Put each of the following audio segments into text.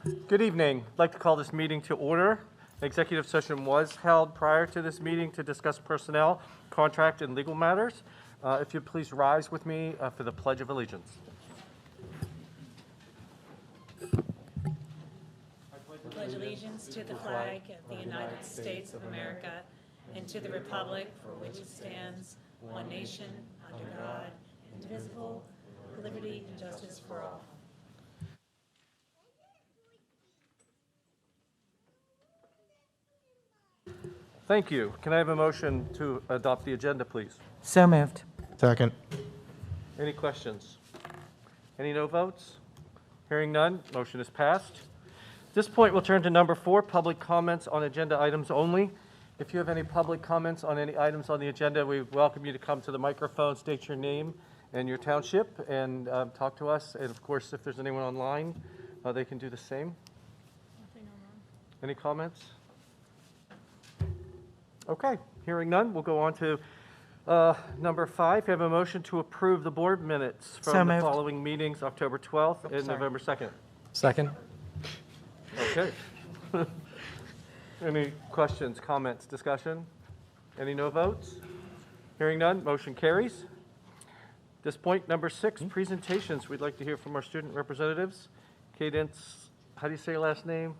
Good evening. I'd like to call this meeting to order. An executive session was held prior to this meeting to discuss personnel, contract, and legal matters. If you'd please rise with me for the Pledge of Allegiance. Pledge allegiance to the flag of the United States of America and to the republic for which it stands, one nation, under God, indivisible, with liberty and justice for all. Thank you. Can I have a motion to adopt the agenda, please? So moved. Second. Any questions? Any no votes? Hearing none, motion is passed. At this point, we'll turn to number 4, public comments on agenda items only. If you have any public comments on any items on the agenda, we welcome you to come to the microphone, state your name and your township, and talk to us. And of course, if there's anyone online, they can do the same. Any comments? Okay, hearing none, we'll go on to number 5. We have a motion to approve the board minutes So from the moved. following meetings, October 12th and November 2nd. Second. Okay. Any questions, comments, discussion? Any no votes? Hearing none, motion carries. At this point, number 6, presentations. We'd like to hear from our student representatives. Cadence, how do you say your last name?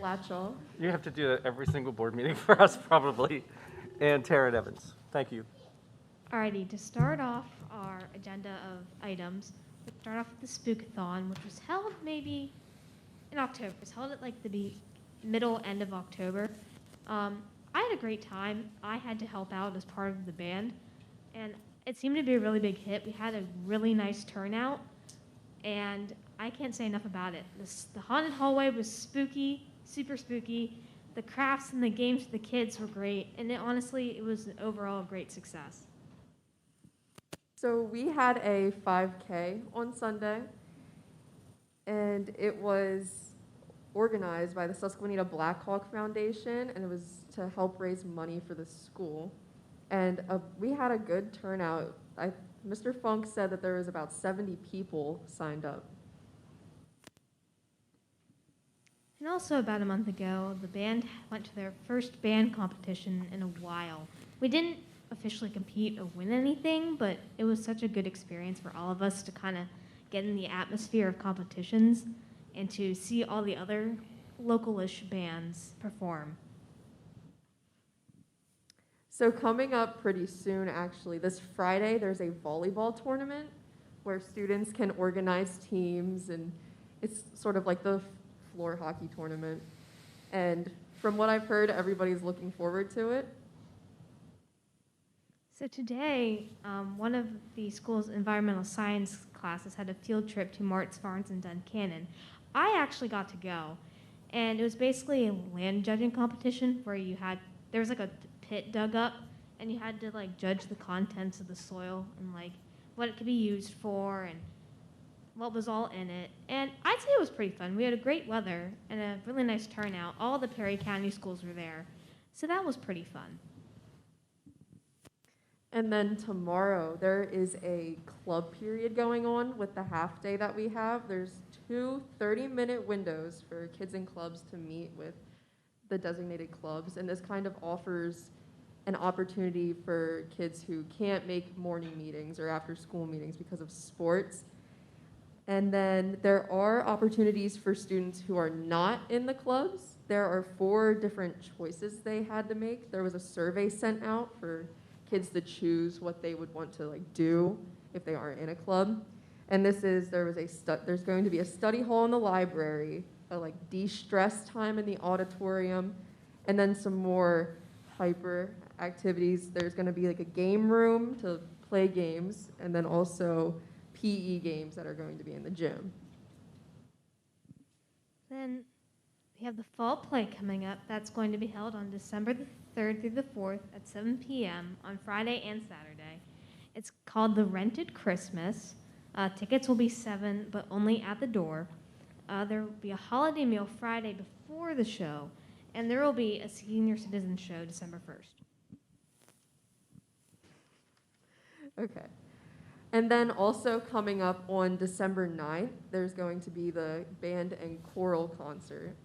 Latchell. You have to do that every single board meeting for us, probably. And Tara Evans. Thank you. Alrighty, to start off our agenda of items, we'll start off with the Spookathon, which was held maybe in October. It was held at like the middle, end of October. I had a great time. I had to help out as part of the band, and it seemed to be a really big hit. We had a really nice turnout, and I can't say enough about it. The haunted hallway was spooky, super spooky. The crafts and the games for the kids were great, and honestly, it was an overall great success. So we had a 5K on Sunday, and it was organized by the Susquenita Blackhawk Foundation, and it was to help raise money for the school. And we had a good turnout. Mr. Funk said that there was about 70 people signed up. And also about a month ago, the band went to their first band competition in a while. We didn't officially compete or win anything, but it was such a good experience for all of us to kind of get in the atmosphere of competitions and to see all the other local-ish bands perform. So coming up pretty soon, actually, this Friday, there's a volleyball tournament where students can organize teams, and it's sort of like the floor hockey tournament. And from what I've heard, everybody's looking forward to it. So today, one of the school's environmental science classes had a field trip to Mart's Farms in Duncannon. I actually got to go, and it was basically a land judging competition where there was like a pit dug up, and you had to like judge the contents of the soil and like what it could be used for and what was all in it. And I'd say it was pretty fun. We had a great weather and a really nice turnout. All the Perry County schools were there, so that was pretty fun. And then tomorrow, there is a club period going on with the half day that we have. There's 2 30-minute windows for kids and clubs to meet with the designated clubs. And this kind of offers an opportunity for kids who can't make morning meetings or after school meetings because of sports. And then there are opportunities for students who are not in the clubs. There are 4 different choices they had to make. There was a survey sent out for kids to choose what they would want to do if they aren't in a club. And there's going to be a study hall in the library, a de-stress time in the auditorium, and then some more hyper activities. There's going to be a game room to play games, and then also PE games that are going to be in the gym. Then we have the fall play coming up. That's going to be held on December the 3rd through the 4th at 7 p.m. on Friday and Saturday. It's called The Rented Christmas. Tickets will be $7, but only at the door. There will be a holiday meal Friday before the show, and there will be a senior citizen show December 1st. Okay. And then also coming up on December 9th, there's going to be the band and choral concert.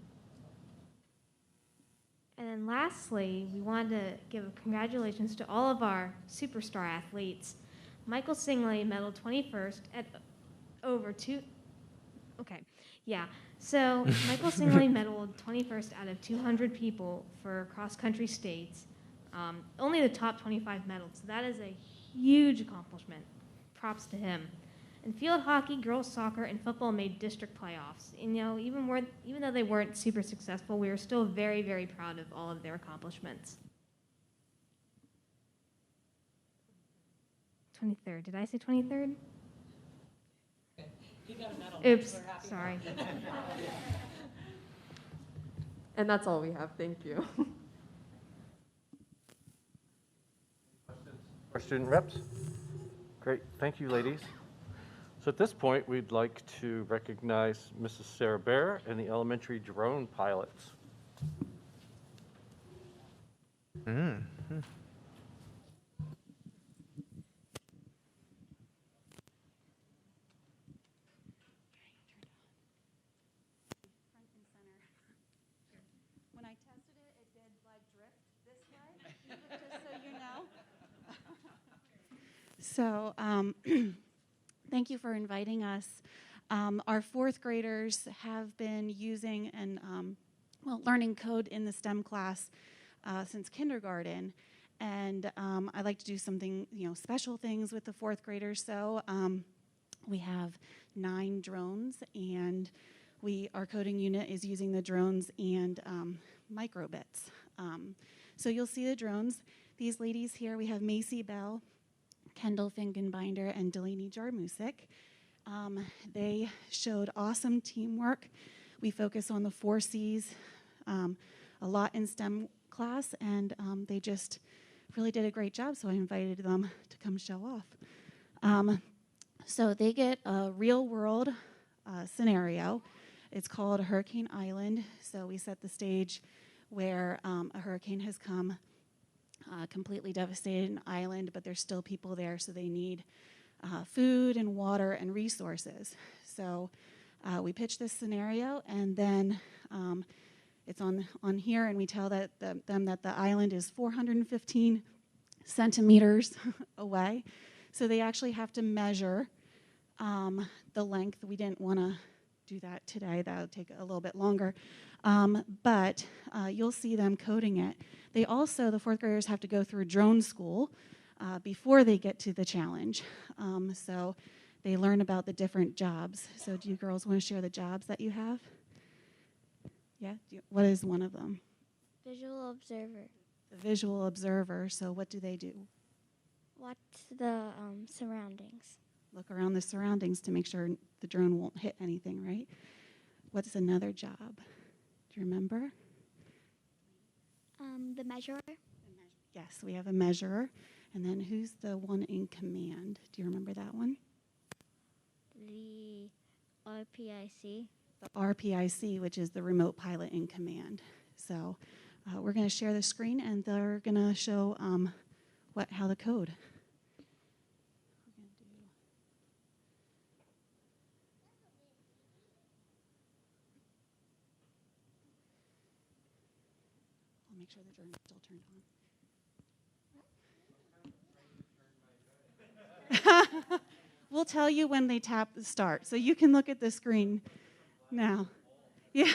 And then lastly, we wanted to give congratulations to all of our superstar athletes. Michael Singley medaled 21st at over two. Okay, yeah. So Michael Singley medaled 21st out of 200 people for cross-country states. Only the top 25 medaled, so that is a huge accomplishment. Props to him. And field hockey, girls soccer, and football made district playoffs. And, even though they weren't super successful, we were still very, very proud of all of their accomplishments. 23rd. Did I say 23rd? You got a medal. Oops, We're happy. sorry. And that's all we have. Thank you. Our student reps? Great, thank you, ladies. So at this point, we'd like to recognize Mrs. Sarah Bear and the elementary drone pilots. Front and center. When I tested it, it did like drift this way, just so you know. So, thank you for inviting us. Our fourth graders have been using and learning code in the STEM class since kindergarten, and I like to do something, special things with the fourth graders. So we have 9 drones, and our coding unit is using the drones and microbits. So you'll see the drones. These ladies here, we have Macy Bell, Kendall Finkenbinder, and Delaney Jarmusik. They showed awesome teamwork. We focus on the 4 C's a lot in STEM class, and they just really did a great job, so I invited them to come show off. So they get a real-world scenario. It's called Hurricane Island. So we set the stage where a hurricane has come, completely devastated an island, but there's still people there, so they need food and water and resources. So we pitch this scenario, and then it's on here, and we tell them that the island is 415 centimeters away. So they actually have to measure the length. We didn't want to do that today. That would take a little bit longer. But you'll see them coding it. The 4th graders have to go through drone school before they get to the challenge. So they learn about the different jobs. So do you girls want to share the jobs that you have? Yeah? What is one of them? Visual observer. The visual observer. So what do they do? Watch the surroundings. Look around the surroundings to make sure the drone won't hit anything, right? What's another job? Do you remember? The measurer. Yes, we have a measurer. And then who's the one in command? Do you remember that one? The RPIC. The RPIC, which is the remote pilot in command. So we're going to share the screen, and they're going to show how the code. I'll make sure the drone is still turned on. We'll tell you when they tap the start, so you can look at the screen now. Yeah,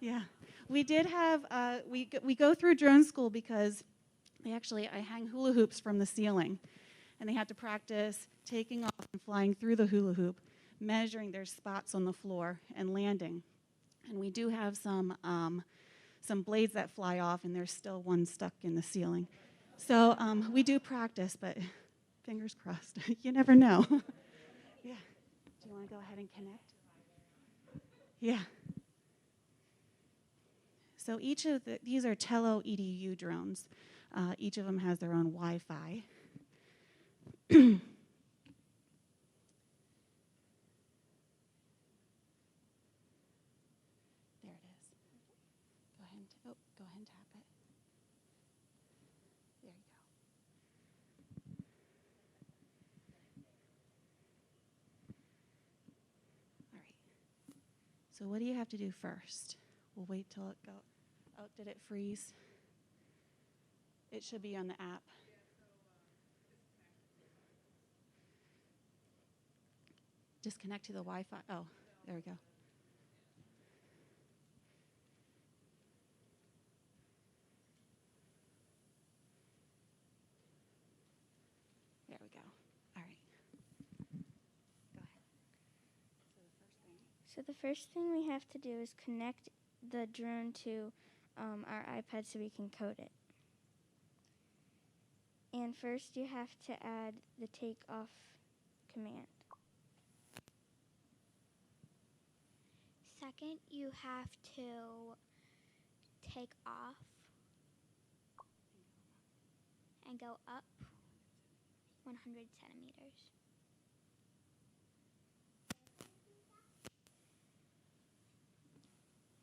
yeah. We did have, we go through drone school because I hang hula hoops from the ceiling, and they had to practice taking off and flying through the hula hoop, measuring their spots on the floor, and landing. And we do have some blades that fly off, and there's still one stuck in the ceiling. So we do practice, but fingers crossed. You never know. Yeah. Do you want to go ahead and connect? Yeah. So each of these are Tello EDU drones. Each of them has their own Wi-Fi. There it is. Go ahead and tap it. There you go. So what do you have to do first? We'll wait till it go. Oh, did it freeze? It should be on the app. Disconnect to the Wi-Fi. Oh, there we go. There we go. All right. Go ahead. So the first thing we have to do is connect the drone to our iPad so we can code it. And first you have to add the takeoff command. Second, you have to take off and go up 100 centimeters.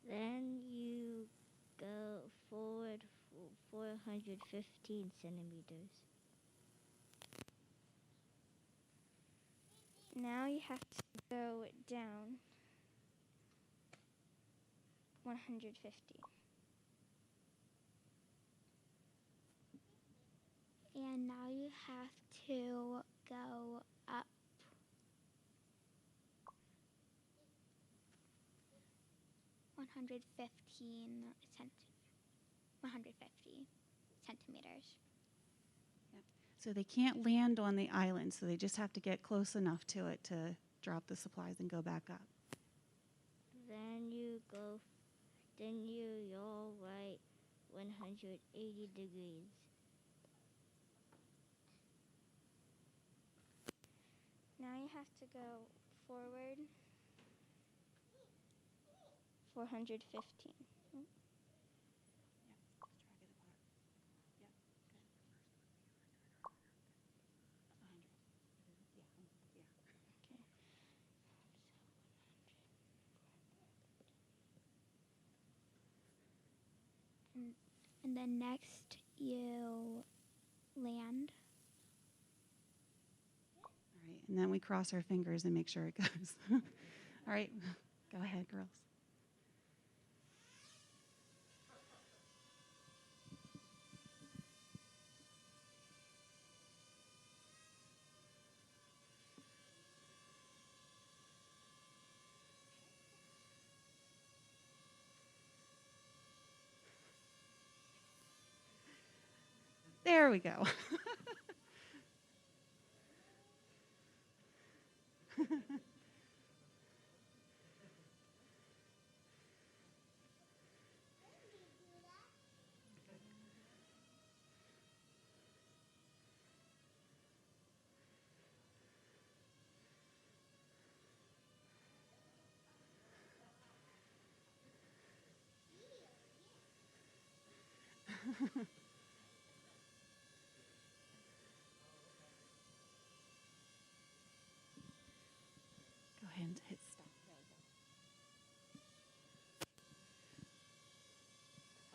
Then you go forward 415 centimeters. Now you have to go down 150. And now you have to go up 150 centimeters. So they can't land on the island, so they just have to get close enough to it to drop the supplies and go back up. Then you'll right 180 degrees. Now you have to go forward 415. And then next you land. All right, and then we cross our fingers and make sure it goes. All right, go ahead, girls. There we go. Go ahead and hit stop. There we go.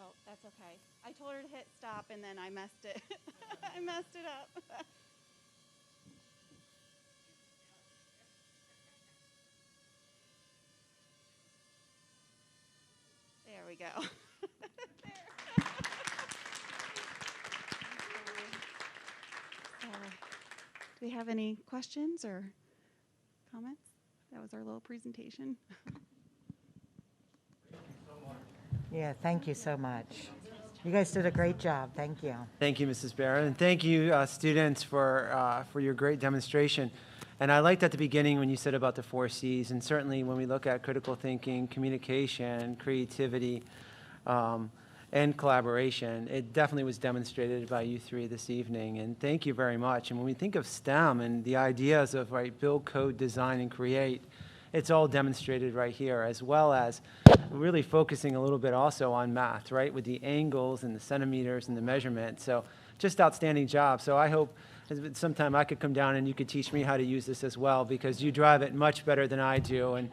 Oh, that's okay. I told her to hit stop and then I messed it. I messed it up. There we go. So, do we have any questions or comments? That was our little presentation. Yeah, thank you so much. You guys did a great job. Thank you. Thank you, Mrs. Barrett, and thank you, students, for your great demonstration. And I liked at the beginning when you said about the 4 C's, and certainly when we look at critical thinking, communication, creativity, and collaboration, it definitely was demonstrated by you 3 this evening, and thank you very much. And when we think of STEM and the ideas of build, code, design, and create, it's all demonstrated right here, as well as really focusing a little bit also on math, right, with the angles and the centimeters and the measurement. So just outstanding job. So I hope sometime I could come down and you could teach me how to use this as well, because you drive it much better than I do, and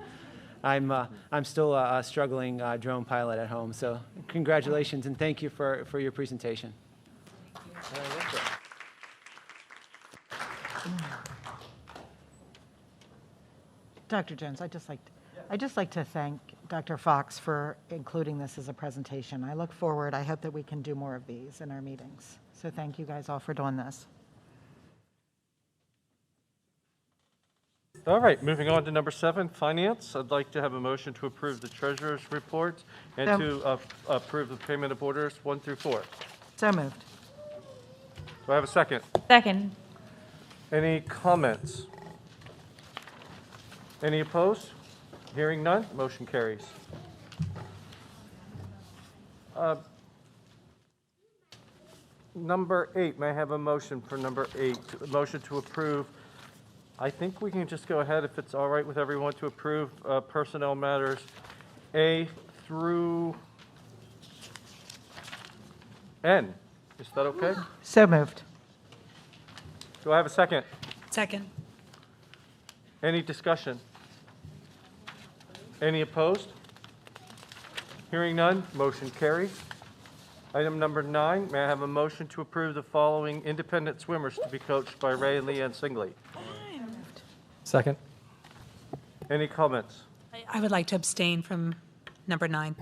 I'm still a struggling drone pilot at home. So congratulations, and thank you for your presentation. Dr. Jones, I'd just like to thank Dr. Fox, for including this as a presentation. I look forward. I hope that we can do more of these in our meetings. So thank you guys all for doing this. All right, moving on to number 7, finance. I'd like to have a motion to approve the treasurer's report and to approve the payment of orders 1 through 4. So moved. Do I have a second? Second. Any comments? Any opposed? Hearing none, motion carries. Number 8, may I have a motion for number 8? A motion to approve. I think we can just go ahead, if it's all right with everyone, to approve personnel matters A through N. Is that okay? So moved. Do I have a second? Second. Any discussion? Any opposed? Hearing none, motion carries. Item number 9, may I have a motion to approve the following independent swimmers to be coached by Ray and Leanne Singley? Second. Any comments? I would like to abstain from number 9.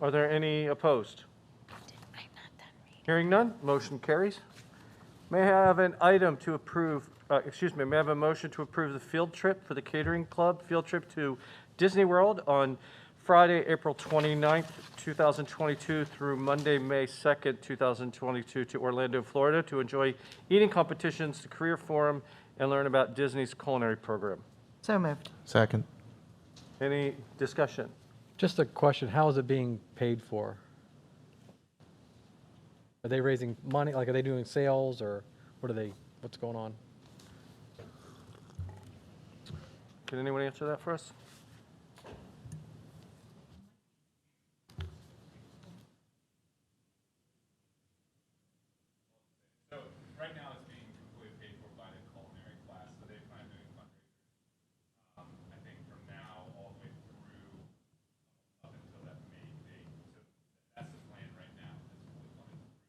Are there any opposed? Hearing none, motion carries. May I have an item to approve, may I have a motion to approve the field trip for the catering club, field trip to Disney World on Friday, April 29th, 2022 through Monday, May 2nd, 2022 to Orlando, Florida to enjoy eating competitions, the career forum, and learn about Disney's culinary program. So moved. Second. Any discussion? Just a question, how is it being paid for? Are they raising money, like are they doing sales, or what's going on? Can anyone answer that for us? So right now it's being completely paid for by the culinary class, so they plan on doing fundraisers. I think from now all the way through up until that May date. So that's the plan right now. It's fully funded through.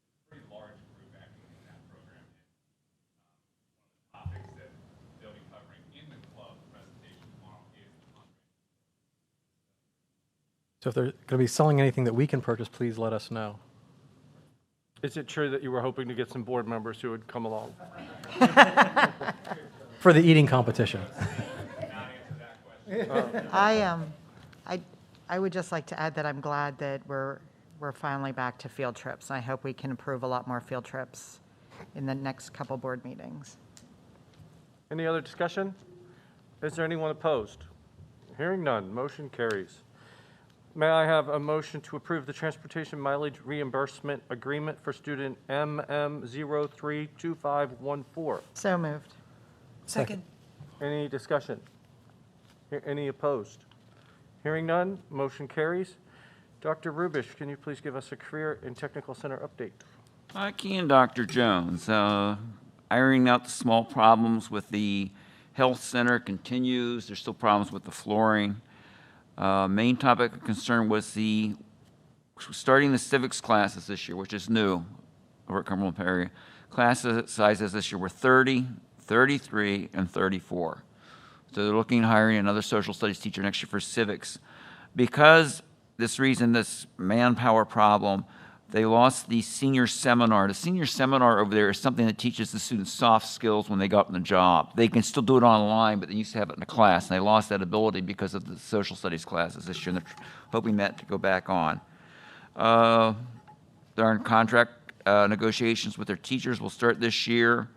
It's a pretty large group actually in that program. And one of the topics that they'll be covering in the club presentation tomorrow is the fundraising. So if they're going to be selling anything that we can purchase, please let us know. Is it true that you were hoping to get some board members who would come along? For the eating competition. I would just like to add that I'm glad that we're finally back to field trips. I hope we can approve a lot more field trips in the next couple board meetings. Any other discussion? Is there anyone opposed? Hearing none, motion carries. May I have a motion to approve the transportation mileage reimbursement agreement for student MM032514? So moved. Second. Any discussion? Any opposed? Hearing none, motion carries. Dr. Rubish, can you please give us a Career and Technical Center update? I can, Dr. Jones. Ironing out the small problems with the health center continues. There's still problems with the flooring. Main topic of concern was starting the civics classes this year, which is new over at Cumberland area. Class sizes this year were 30, 33, and 34. So they're looking at hiring another social studies teacher next year for civics. Because this manpower problem, they lost the senior seminar. The senior seminar over there is something that teaches the students soft skills when they go out on the job. They can still do it online, but they used to have it in a class, and they lost that ability because of the social studies classes this year, and they're hoping that to go back on. They're in contract negotiations with their teachers will start this year.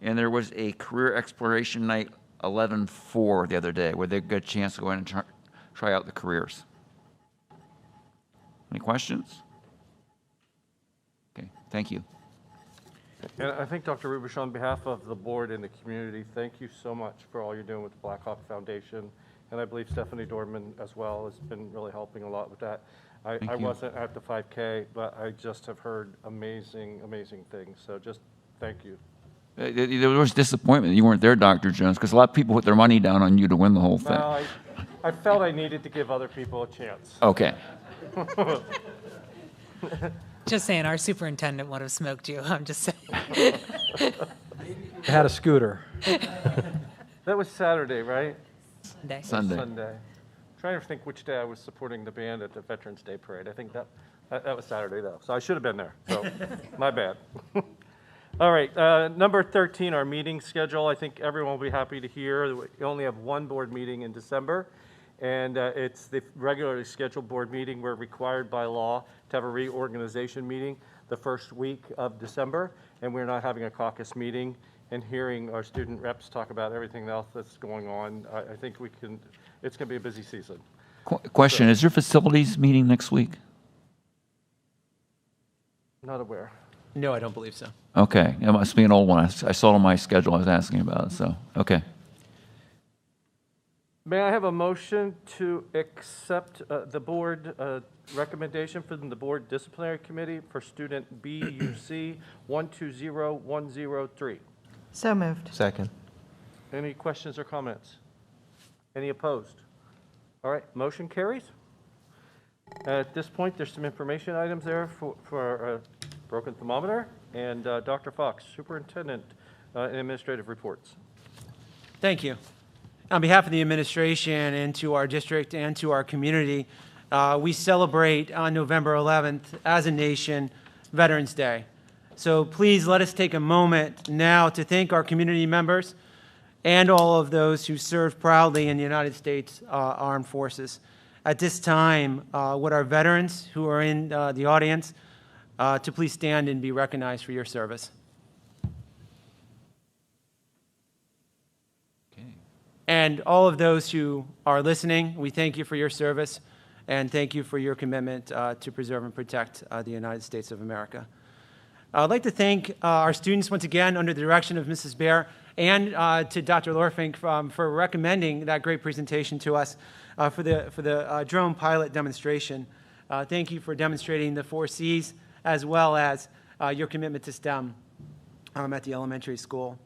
And there was a career exploration night 11-4 the other day where they got a chance to go in and try out the careers. Any questions? Okay, thank you. And I think, Dr. Rubish, on behalf of the board and the community, thank you so much for all you're doing with the Blackhawk Foundation. And I believe Stephanie Dorman as well has been really helping a lot with that. I wasn't at the 5K, but I just have heard amazing, amazing things. So just thank you. There was disappointment that you weren't there, Dr. Jones, because a lot of people put their money down on you to win the whole thing. No, I felt I needed to give other people a chance. Okay. Just saying, our superintendent would have smoked you. I'm just saying. They had a scooter. That was Saturday, right? Sunday. Sunday. Trying to think which day I was supporting the band at the Veterans Day Parade. I think that was Saturday, though, so I should have been there, so my bad. All right, number 13, our meeting schedule. I think everyone will be happy to hear that we only have one board meeting in December, and it's the regularly scheduled board meeting. We're required by law to have a reorganization meeting the first week of December, and we're not having a caucus meeting and hearing our student reps talk about everything else that's going on. I think it's going to be a busy season. Question, is your facilities meeting next week? Not aware. No, I don't believe so. Okay, it must be an old one. I saw it on my schedule. I was asking about it, so, okay. May I have a motion to accept the board recommendation from the Board Disciplinary Committee for student BUC 120103? So moved. Second. Any questions or comments? Any opposed? All right, motion carries. At this point, there's some information items there for broken thermometer, and Dr. Fox, Superintendent and Administrative Reports. Thank you. On behalf of the administration and to our district and to our community, we celebrate on November 11th as a nation Veterans Day. So please let us take a moment now to thank our community members and all of those who serve proudly in the United States Armed Forces. At this time, would our veterans who are in the audience to please stand and be recognized for your service. Okay. And all of those who are listening, we thank you for your service and thank you for your commitment to preserve and protect the United States of America. I'd like to thank our students once again under the direction of Mrs. Bear and to Dr. Lorfink for recommending that great presentation to us for the drone pilot demonstration. Thank you for demonstrating the 4 C's as well as your commitment to STEM at the elementary school.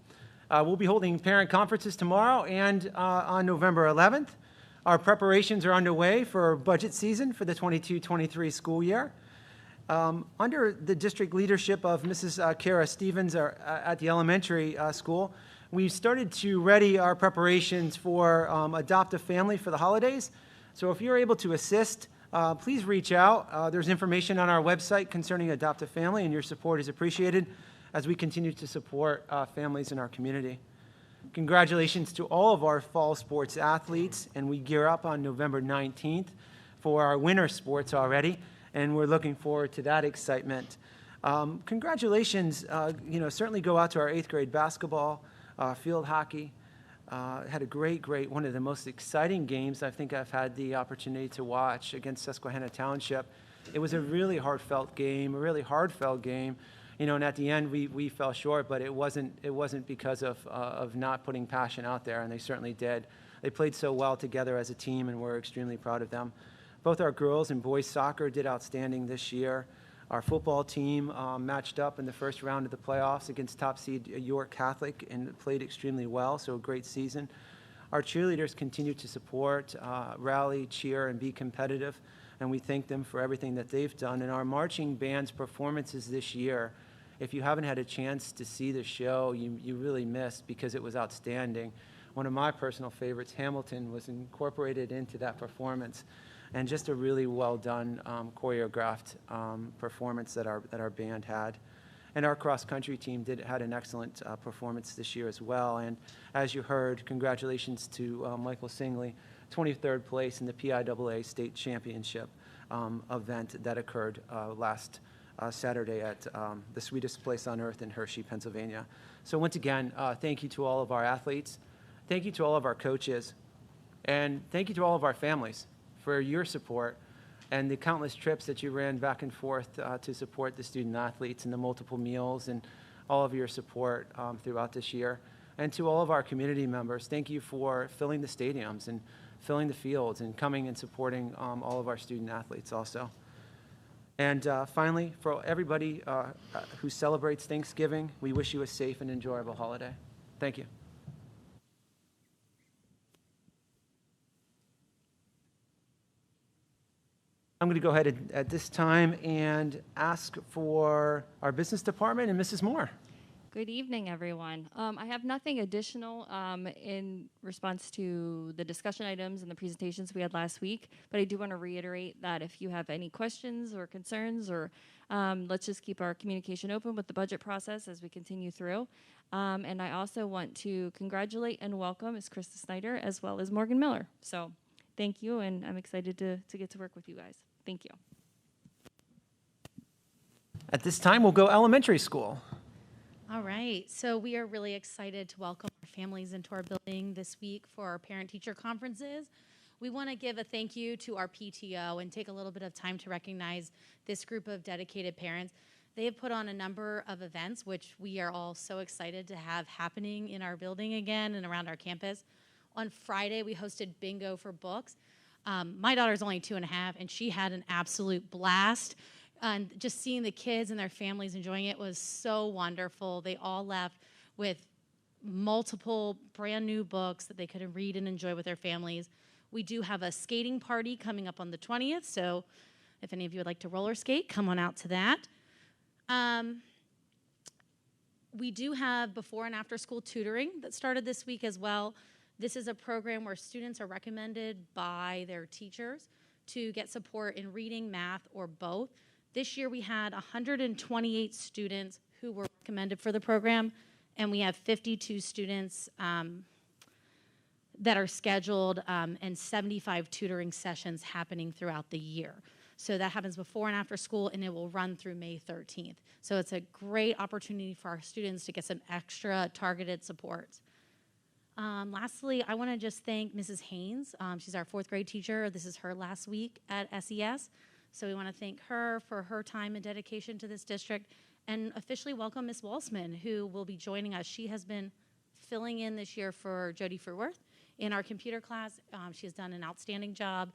We'll be holding parent conferences tomorrow and on November 11th. Our preparations are underway for budget season for the 22-23 school year. Under the district leadership of Mrs. Kara Stevens at the elementary school, we've started to ready our preparations for Adopt a Family for the holidays. So if you're able to assist, please reach out. There's information on our website concerning Adopt a Family, and your support is appreciated as we continue to support families in our community. Congratulations to all of our fall sports athletes, and we gear up on November 19th for our winter sports already, and we're looking forward to that excitement. Congratulations, certainly go out to our 8th grade basketball, field hockey. Had a great, one of the most exciting games I think I've had the opportunity to watch against Susquehanna Township. It was a really heartfelt game, and at the end we fell short, but it wasn't because of not putting passion out there, and they certainly did. They played so well together as a team, and we're extremely proud of them. Both our girls and boys soccer did outstanding this year. Our football team matched up in the first round of the playoffs against top seed York Catholic and played extremely well, so a great season. Our cheerleaders continue to support, rally, cheer, and be competitive, and we thank them for everything that they've done. And our marching band's performances this year, if you haven't had a chance to see the show, you really missed because it was outstanding. One of my personal favorites, Hamilton, was incorporated into that performance. And just a really well-done choreographed performance that our band had. And our cross-country team had an excellent performance this year as well. And as you heard, congratulations to Michael Singley, 23rd place in the PIAA State Championship event that occurred last Saturday at the sweetest place on earth in Hershey, Pennsylvania. So once again, thank you to all of our athletes. Thank you to all of our coaches. And thank you to all of our families for your support and the countless trips that you ran back and forth to support the student athletes and the multiple meals and all of your support throughout this year. And to all of our community members, thank you for filling the stadiums and filling the fields and coming and supporting all of our student athletes also. And finally, for everybody who celebrates Thanksgiving, we wish you a safe and enjoyable holiday. Thank you. I'm going to go ahead at this time and ask for our business department and Mrs. Moore. Good evening, everyone. I have nothing additional in response to the discussion items and the presentations we had last week, but I do want to reiterate that if you have any questions or concerns, or let's just keep our communication open with the budget process as we continue through. And I also want to congratulate and welcome Ms. Krista Snyder as well as Morgan Miller. So thank you, and I'm excited to get to work with you guys. Thank you. At this time, we'll go elementary school. All right, so we are really excited to welcome our families into our building this week for our parent-teacher conferences. We want to give a thank you to our PTO and take a little bit of time to recognize this group of dedicated parents. They have put on a number of events, which we are all so excited to have happening in our building again and around our campus. On Friday, we hosted Bingo for Books. My daughter's only 2.5, and she had an absolute blast. And just seeing the kids and their families enjoying it was so wonderful. They all left with multiple brand new books that they could read and enjoy with their families. We do have a skating party coming up on the 20th, so if any of you would like to roller skate, come on out to that. We do have before and after school tutoring that started this week as well. This is a program where students are recommended by their teachers to get support in reading, math, or both. This year we had 128 students who were recommended for the program, and we have 52 students that are scheduled and 75 tutoring sessions happening throughout the year. So that happens before and after school, and it will run through May 13th. So it's a great opportunity for our students to get some extra targeted support. Lastly, I want to just thank Mrs. Haynes. She's our 4th grade teacher. This is her last week at SES. So we want to thank her for her time and dedication to this district, and officially welcome Ms. Walsman, who will be joining us. She has been filling in this year for Jody Fruworth in our computer class. She has done an outstanding job,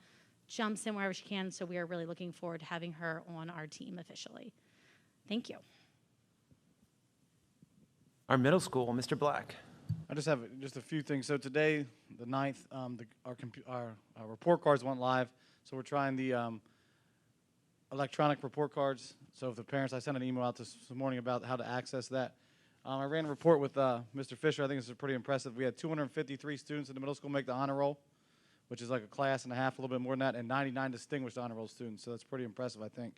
jumps in wherever she can, so we are really looking forward to having her on our team officially. Thank you. Our middle school, Mr. Black. I just have just a few things. So today, the 9th, our report cards went live, so we're trying the electronic report cards. So if the parents, I sent an email out this morning about how to access that. I ran a report with Mr. Fisher. I think this is pretty impressive. We had 253 students in the middle school make the honor roll, which is like a class and a half, a little bit more than that, and 99 distinguished honor roll students. So that's pretty impressive, I think,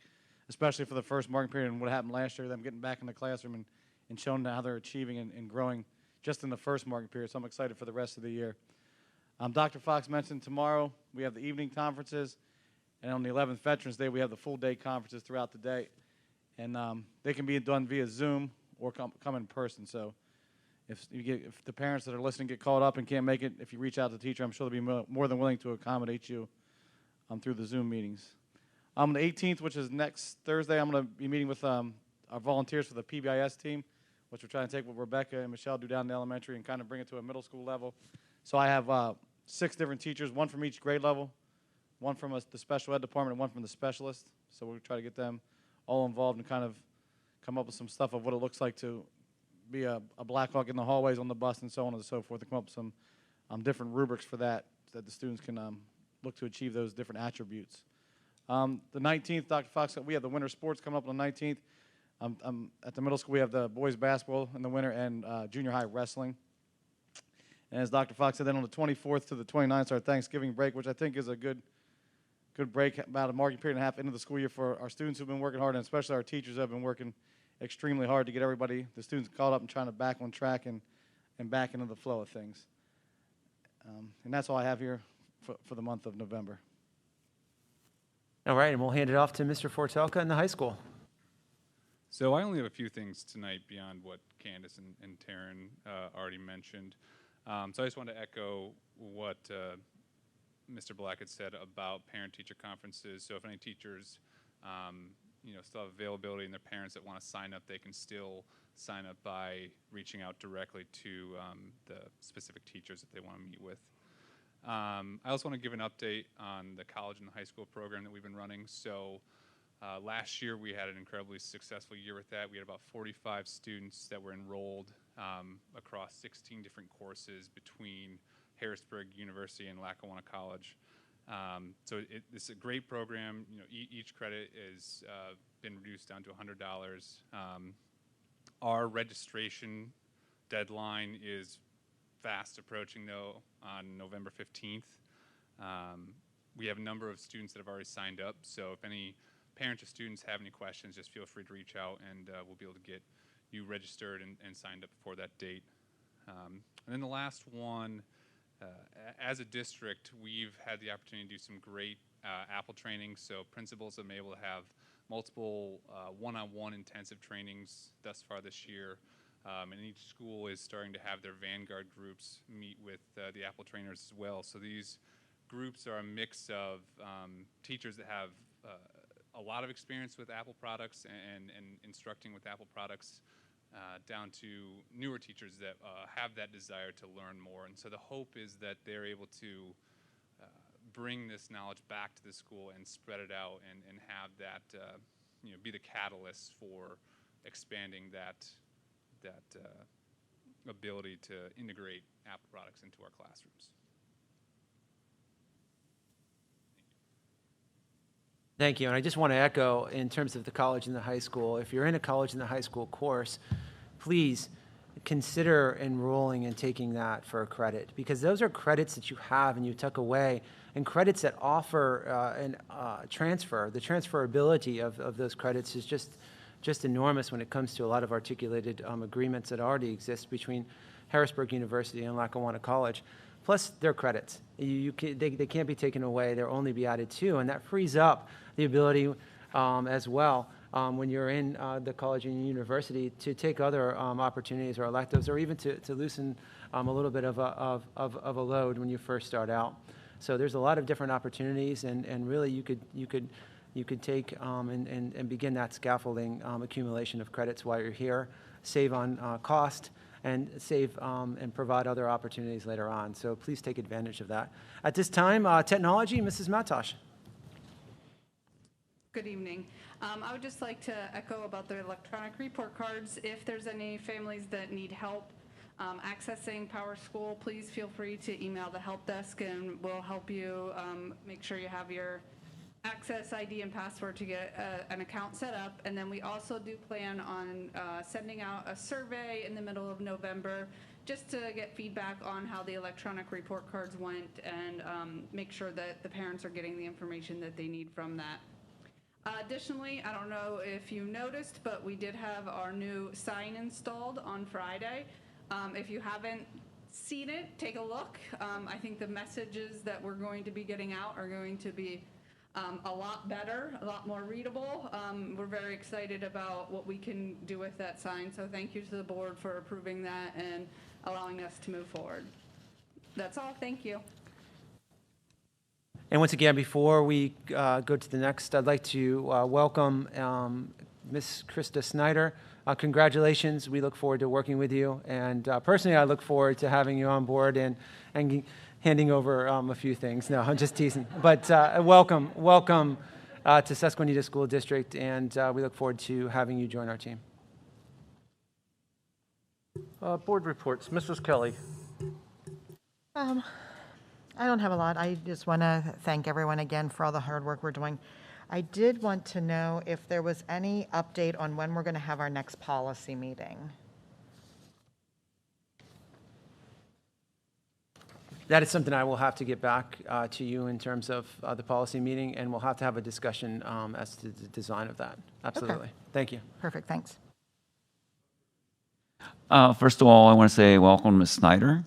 especially for the first marking period and what happened last year, them getting back in the classroom and showing how they're achieving and growing just in the first marking period. So I'm excited for the rest of the year. Dr. Fox mentioned tomorrow we have the evening conferences. And on the 11th Veterans Day, we have the full day conferences throughout the day. And they can be done via Zoom or come in person. So if the parents that are listening get called up and can't make it, if you reach out to the teacher, I'm sure they'll be more than willing to accommodate you through the Zoom meetings. On the 18th, which is next Thursday, I'm going to be meeting with our volunteers for the PBIS team, which we're trying to take what Rebecca and Michelle do down in the elementary and kind of bring it to a middle school level. So I have 6 different teachers, 1 from each grade level, 1 from the special ed department, and 1 from the specialist. So we'll try to get them all involved and kind of come up with some stuff of what it looks like to be a Blackhawk in the hallways, on the bus, and so on and so forth, to come up with some different rubrics for that, so that the students can look to achieve those different attributes. The 19th, Dr. Fox, we have the winter sports coming up on the 19th. At the middle school, we have the boys basketball in the winter and junior high wrestling. And as Dr. Fox said, then on the 24th to the 29th, our Thanksgiving break, which I think is a good break, about a marking period and a half into the school year for our students who've been working hard, and especially our teachers who have been working extremely hard to get the students caught up and trying to back on track and back into the flow of things. And that's all I have here for the month of November. All right, and we'll hand it off to Mr. Fortelka in the high school. So I only have a few things tonight beyond what Candace and Taryn already mentioned. So I just wanted to echo what Mr. Black had said about parent-teacher conferences. So if any teachers, still have availability and their parents that want to sign up, they can still sign up by reaching out directly to the specific teachers that they want to meet with. I also want to give an update on the college and the high school program that we've been running. So last year we had an incredibly successful year with that. We had about 45 students that were enrolled across 16 different courses between Harrisburg University and Lackawanna College. So it's a great program. Each credit has been reduced down to $100. Our registration deadline is fast approaching, though, on November 15th. We have a number of students that have already signed up, so if any parents or students have any questions, just feel free to reach out, and we'll be able to get you registered and signed up before that date. And then the last one, as a district, we've had the opportunity to do some great Apple training, so principals have been able to have multiple one-on-one intensive trainings thus far this year. And each school is starting to have their Vanguard groups meet with the Apple trainers as well. So these groups are a mix of teachers that have a lot of experience with Apple products and instructing with Apple products, down to newer teachers that have that desire to learn more. And so the hope is that they're able to bring this knowledge back to the school and spread it out and have that be the catalyst for expanding that ability to integrate Apple products into our classrooms. Thank you. And I just want to echo in terms of the college and the high school, if you're in a college and the high school course, please consider enrolling and taking that for a credit, because those are credits that you have and you tuck away, and credits that offer transfer. The transferability of those credits is just enormous when it comes to a lot of articulated agreements that already exist between Harrisburg University and Lackawanna College. Plus, they're credits. They can't be taken away. They'll only be added to, and that frees up the ability as well when you're in the college and university to take other opportunities or electives, or even to loosen a little bit of a load when you first start out. So there's a lot of different opportunities, and really you could take and begin that scaffolding accumulation of credits while you're here, save on cost, and save and provide other opportunities later on. So please take advantage of that. At this time, technology, Mrs. Matosh. Good evening. I would just like to echo about the electronic report cards. If there's any families that need help accessing PowerSchool, please feel free to email the help desk, and we'll help you make sure you have your access ID and password to get an account set up. And then we also do plan on sending out a survey in the middle of November just to get feedback on how the electronic report cards went, and make sure that the parents are getting the information that they need from that. Additionally, I don't know if you noticed, but we did have our new sign installed on Friday. If you haven't seen it, take a look. I think the messages that we're going to be getting out are going to be a lot better, a lot more readable. We're very excited about what we can do with that sign, so thank you to the board for approving that and allowing us to move forward. That's all. Thank you. And once again, before we go to the next, I'd like to welcome Ms. Krista Snyder. Congratulations. We look forward to working with you. And personally, I look forward to having you on board and handing over a few things. No, I'm just teasing. But welcome to Susquenita School District, and we look forward to having you join our team. Board reports. Mrs. Kelly. I don't have a lot. I just want to thank everyone again for all the hard work we're doing. I did want to know if there was any update on when we're going to have our next policy meeting. That is something I will have to get back to you in terms of the policy meeting, and we'll have to have a discussion as to the design of that. Absolutely. Okay. Thank you. Perfect. Thanks. First of all, I want to say welcome, Ms. Snyder.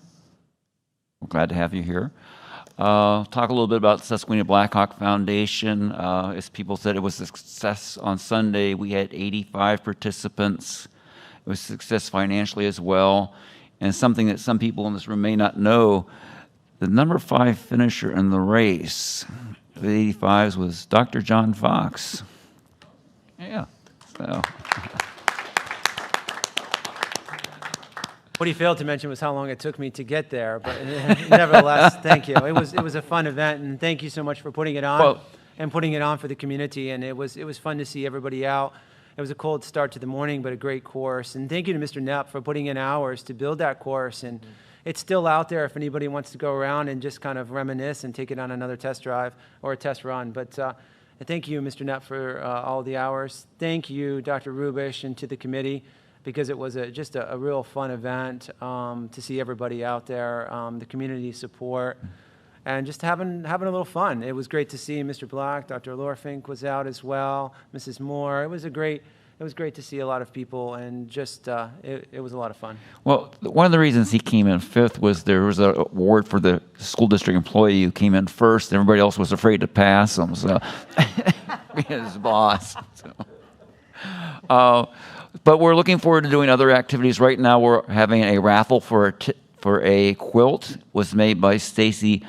We're glad to have you here. Talk a little bit about the Susquenita Blackhawk Foundation. As people said, it was a success on Sunday. We had 85 participants. It was a success financially as well. And something that some people in this room may not know, the number 5 finisher in the race of the 85s was Dr. John Fox. Yeah. So. What he failed to mention was how long it took me to get there, but nevertheless, thank you. It was a fun event, and thank you so much for putting it on and putting it on for the community. And it was fun to see everybody out. It was a cold start to the morning, but a great course. And thank you to Mr. Knapp for putting in hours to build that course. And it's still out there if anybody wants to go around and just kind of reminisce and take it on another test drive or a test run. But thank you, Mr. Knapp, for all the hours. Thank you, Dr. Rubish, and to the committee. because it was just a real fun event to see everybody out there, the community support, and just having a little fun. It was great to see Mr. Black, Dr. Lorfink was out as well, Mrs. Moore. It was great to see a lot of people, and just it was a lot of fun. Well, one of the reasons he came in fifth was there was an award for the school district employee who came in first. Everybody else was afraid to pass him, so being his boss. So. But we're looking forward to doing other activities. Right now, we're having a raffle for a quilt. Was made by Stacy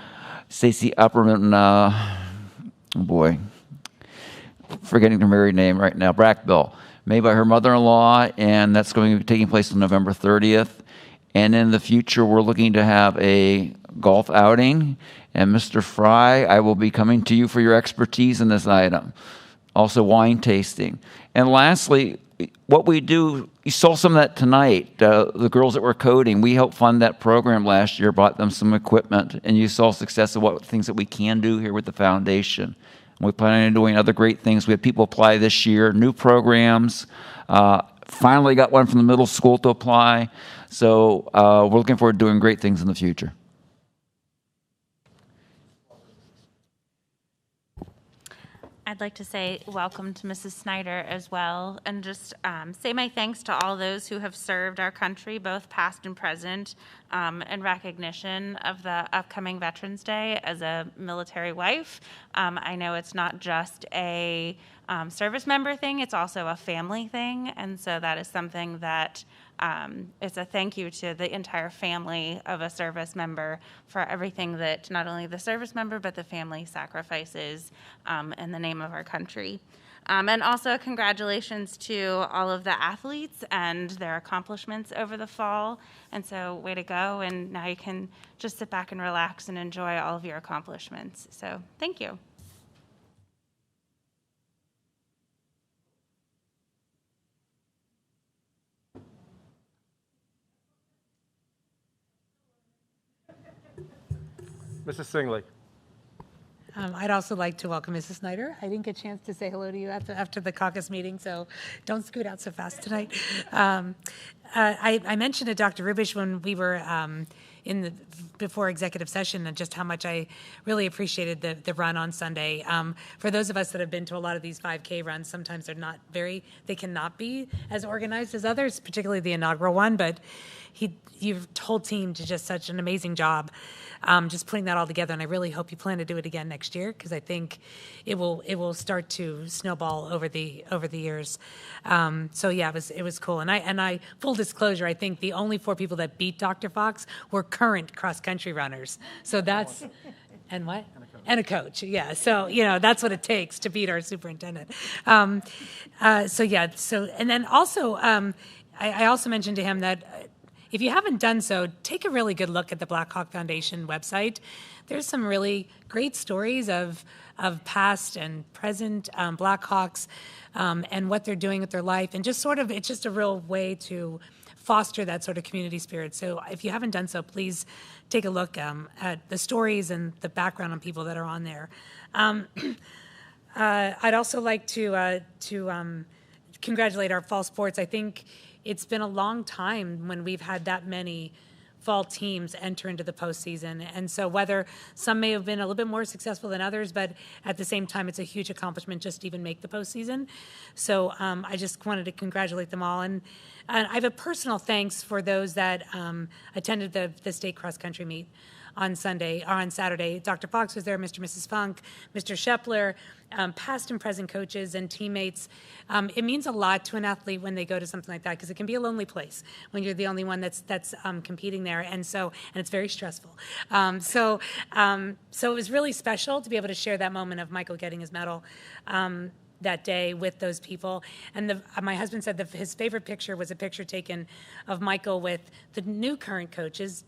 Upperman. Oh boy, forgetting her married name right now. Brackbill. Made by her mother-in-law, and that's going to be taking place on November 30th. And in the future, we're looking to have a golf outing. And Mr. Fry, I will be coming to you for your expertise in this item. Also, wine tasting. And lastly, what we do, you saw some of that tonight. The girls that were coding, we helped fund that program last year, bought them some equipment, and you saw success of what things that we can do here with the foundation. We plan on doing other great things. We had people apply this year, new programs. Finally got one from the middle school to apply. So we're looking forward to doing great things in the future. I'd like to say welcome to Mrs. Snyder as well, and just say my thanks to all those who have served our country, both past and present, in recognition of the upcoming Veterans Day as a military wife. I know it's not just a service member thing, it's also a family thing, and so that is something that it's a thank you to the entire family of a service member for everything that not only the service member but the family sacrifices in the name of our country. And also congratulations to all of the athletes and their accomplishments over the fall. And so way to go, and now you can just sit back and relax and enjoy all of your accomplishments. So thank you. Mrs. Singley. I'd also like to welcome Mrs. Snyder. I didn't get a chance to say hello to you after the caucus meeting, so don't scoot out so fast tonight. I mentioned to Dr. Rubish when we were before executive session and just how much I really appreciated the run on Sunday. For those of us that have been to a lot of these 5K runs, sometimes they cannot be as organized as others, particularly the inaugural one, but your whole team did just such an amazing job just putting that all together, and I really hope you plan to do it again next year, because I think it will start to snowball over the years. So yeah, it was cool. And I full disclosure, I think the only 4 people that beat Dr. Fox were current cross country runners. So that's and what? And a coach, yeah. So, that's what it takes to beat our superintendent. And then also, I also mentioned to him that if you haven't done so, take a really good look at the Blackhawk Foundation website. There's some really great stories of past and present Blackhawks and what they're doing with their life. And it's just a real way to foster that sort of community spirit. So if you haven't done so, please take a look at the stories and the background on people that are on there. I'd also like to congratulate our fall sports. I think it's been a long time when we've had that many fall teams enter into the postseason. And so whether some may have been a little bit more successful than others, but at the same time, it's a huge accomplishment just to even make the postseason. So I just wanted to congratulate them all. And I have a personal thanks for those that attended the state cross-country meet on Saturday. Dr. Fox was there, Mr. and Mrs. Funk, Mr. Shepler, past and present coaches and teammates. It means a lot to an athlete when they go to something like that, because it can be a lonely place when you're the only one that's competing there, and it's very stressful. So it was really special to be able to share that moment of Michael getting his medal that day with those people. And my husband said that his favorite picture was a picture taken of Michael with the new current coaches,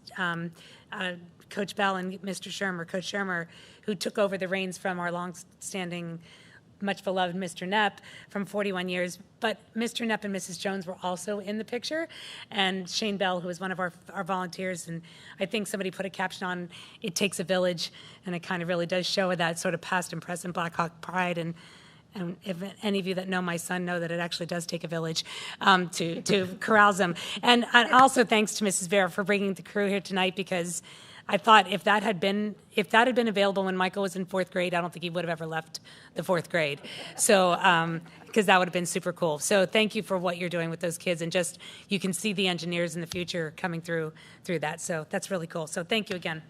Coach Bell and Mr. Shermer, Coach Shermer, who took over the reins from our long-standing, much-beloved Mr. Knapp from 41 years. But Mr. Knapp and Mrs. Jones were also in the picture, and Shane Bell, who was one of our volunteers, and I think somebody put a caption on, "It takes a village," and it kind of really does show that sort of past and present Blackhawk pride and And if any of you that know my son know that it actually does take a village to corral them. And also thanks to Mrs. Vera for bringing the crew here tonight, because I thought if that had been available when Michael was in 4th grade, I don't think he would have ever left the 4th grade. So, because that would have been super cool. So thank you for what you're doing with those kids, and just you can see the engineers in the future coming through that. So that's really cool. So thank you again.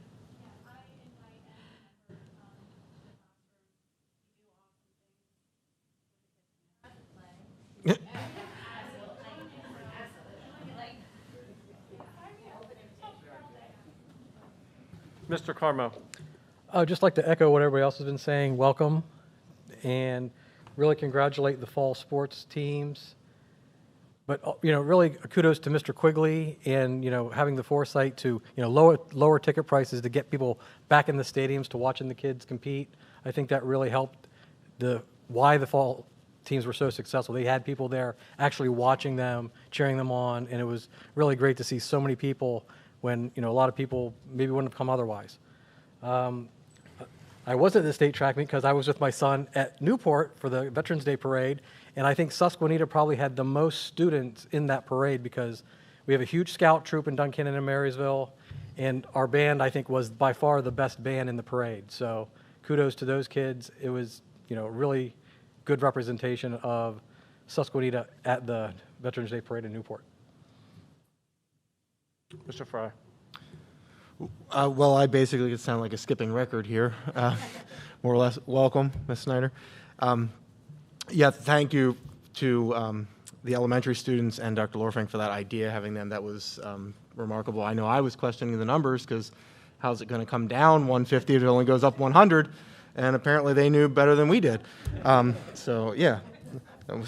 Mr. Carmo. I would just like to echo what everybody else has been saying. Welcome, and really congratulate the fall sports teams. But really kudos to Mr. Quigley and having the foresight to lower ticket prices to get people back in the stadiums to watching the kids compete. I think that really helped why the fall teams were so successful. They had people there actually watching them, cheering them on, and it was really great to see so many people when a lot of people maybe wouldn't have come otherwise. I was at the state track meet because I was with my son at Newport for the Veterans Day Parade, and I think Susquenita probably had the most students in that parade because we have a huge scout troop in Duncannon and Marysville, and our band, I think, was by far the best band in the parade. So kudos to those kids. It was, really good representation of Susquenita at the Veterans Day Parade in Newport. Mr. Fry. Well, I basically could sound like a skipping record here. More or less, welcome, Ms. Snyder. Yeah, thank you to the elementary students and Dr. Lorfink for that idea, having them. That was remarkable. I know I was questioning the numbers because how's it going to come down 150 if it only goes up 100? And apparently they knew better than we did. So, yeah, I'm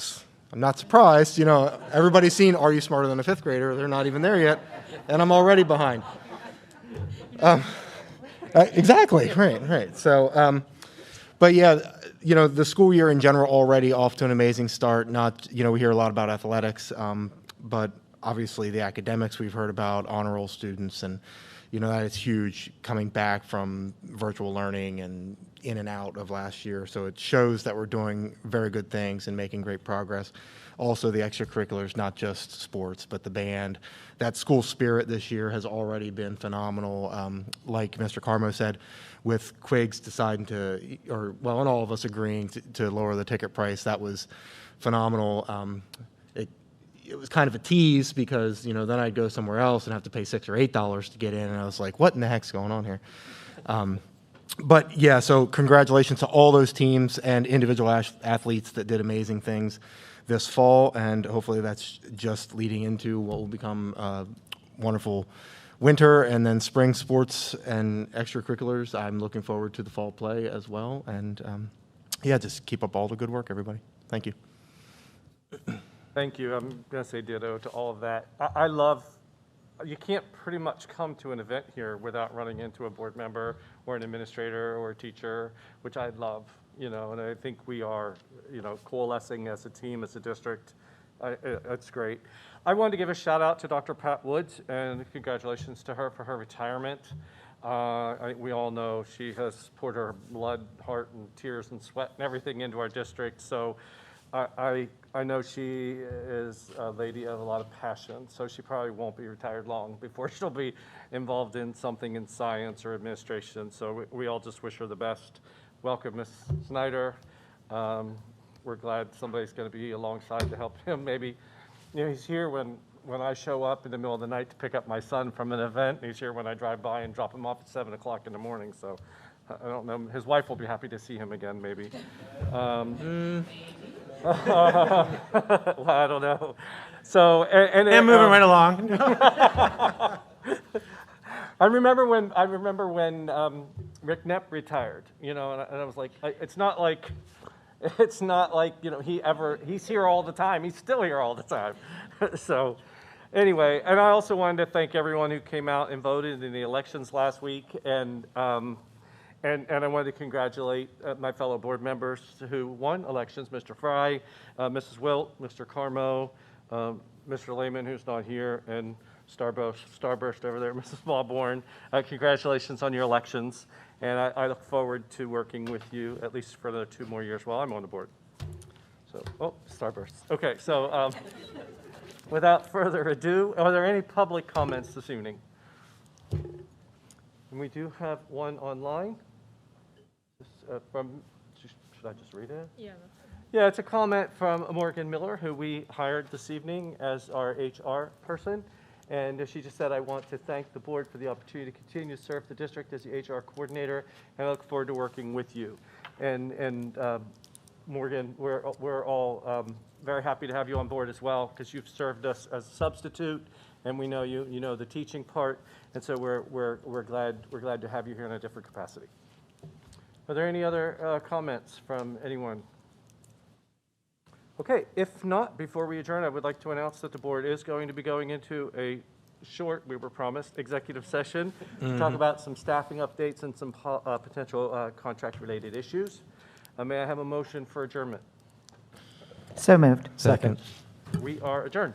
not surprised. Everybody's seen Are You Smarter Than a Fifth Grader? They're not even there yet, and I'm already behind. Exactly, right. So, but yeah, the school year in general already off to an amazing start. Not, we hear a lot about athletics, but obviously the academics we've heard about, honor roll students, and that is huge coming back from virtual learning and in and out of last year. So it shows that we're doing very good things and making great progress. Also the extracurriculars, not just sports, but the band. That school spirit this year has already been phenomenal. Like Mr. Carmo said, with Quiggs deciding and all of us agreeing to lower the ticket price, that was phenomenal. It was kind of a tease because, then I'd go somewhere else and have to pay $6 or $8 to get in, and I was like, what in the heck's going on here? But yeah, so congratulations to all those teams and individual athletes that did amazing things this fall, and hopefully that's just leading into what will become a wonderful winter and then spring sports and extracurriculars. I'm looking forward to the fall play as well, and just keep up all the good work, everybody. Thank you. Thank you. I'm going to say ditto to all of that. You can't pretty much come to an event here without running into a board member or an administrator or a teacher, which I love, and I think we are, coalescing as a team, as a district. It's great. I wanted to give a shout out to Dr. Pat Woods, and congratulations to her for her retirement. We all know she has poured her blood, heart, and tears and sweat and everything into our district, so I know she is a lady of a lot of passion, so she probably won't be retired long before she'll be involved in something in science or administration. So we all just wish her the best. Welcome, Ms. Snyder. We're glad somebody's going to be alongside to help him. Maybe, he's here when I show up in the middle of the night to pick up my son from an event. And he's here when I drive by and drop him off at 7 o'clock in the morning. So I don't know. His wife will be happy to see him again, maybe. Well, I don't know. So and moving right along. I remember when Rick Knepp retired, and I was like, it's not like he's here all the time. He's still here all the time. So anyway, and I also wanted to thank everyone who came out and voted in the elections last week, and I wanted to congratulate my fellow board members who won elections, Mr. Fry, Mrs. Wilt, Mr. Carmo, Mr. Lehman, who's not here, and Starburst over there, Mrs. Ballborn. Congratulations on your elections, and I look forward to working with you at least for another 2 more years while I'm on the board. So, oh, starbursts. Okay, so without further ado, are there any public comments this evening? And we do have one online. Should I just read it? Yeah. Yeah, it's a comment from Morgan Miller, who we hired this evening as our HR person. And she just said, I want to thank the board for the opportunity to continue to serve the district as the HR coordinator, and I look forward to working with you. And Morgan, we're all very happy to have you on board as well, because you've served us as a substitute, and we know you know the teaching part, and so we're glad to have you here in a different capacity. Are there any other comments from anyone? Okay, if not, before we adjourn, I would like to announce that the board is going to be going into a short, we were promised, executive session to talk about some staffing updates and some potential contract-related issues. May I have a motion for adjournment? So moved. Second. We are adjourned.